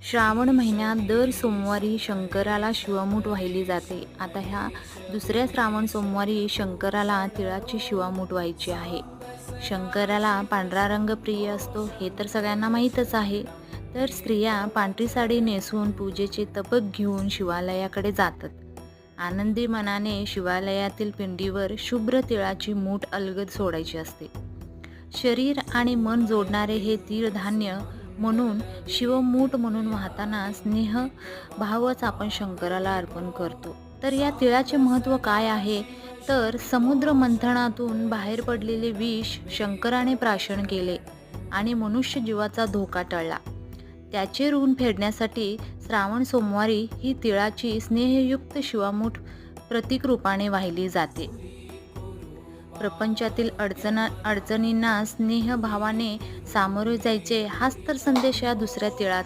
श्रावण महिन्यात दर सोमवारी शंकराला शिवामूठ वाहिली जाते. आता ह्या दुसऱ्या श्रावण सोमवारी शंकराला तिळाची शिवामूठ व्हायची आहे. शंकराला पांढरा रंग प्रिय असतो हे तर सगळ्यांना माहीतच आहे. तर स्त्रिया पांढरी साडी नेसून पूजेचे तपक घेऊन शिवालयाकडे जातात. आनंदी मनाने शिवालयातील पिंडीवर शुभ्र तिळाची मूठ अलगद सोडायची असते. शरीर आणि मन जोडणारे हे तीळ धान्य म्हणून शिवमूठ म्हणून वाहताना स्नेह भावच आपण शंकराला अर्पण करतो. तर या तिळाचे महत्त्व काय आहे, तर समुद्र मंथनातून बाहेर पडलेले विष शंकराने प्राशन केले आणि मनुष्य जीवाचा धोका टळला. त्याचे ऋण फेडण्यासाठी श्रावण सोमवारी ही तिळाची स्नेहयुक्त शिवामूठ प्रतीक रूपाने वाहिली जाते. प्रपंचातील अडचणींना स्नेहभावाने सामोरे जायचे हाच तर संदेश या दुसऱ्या तिळाचा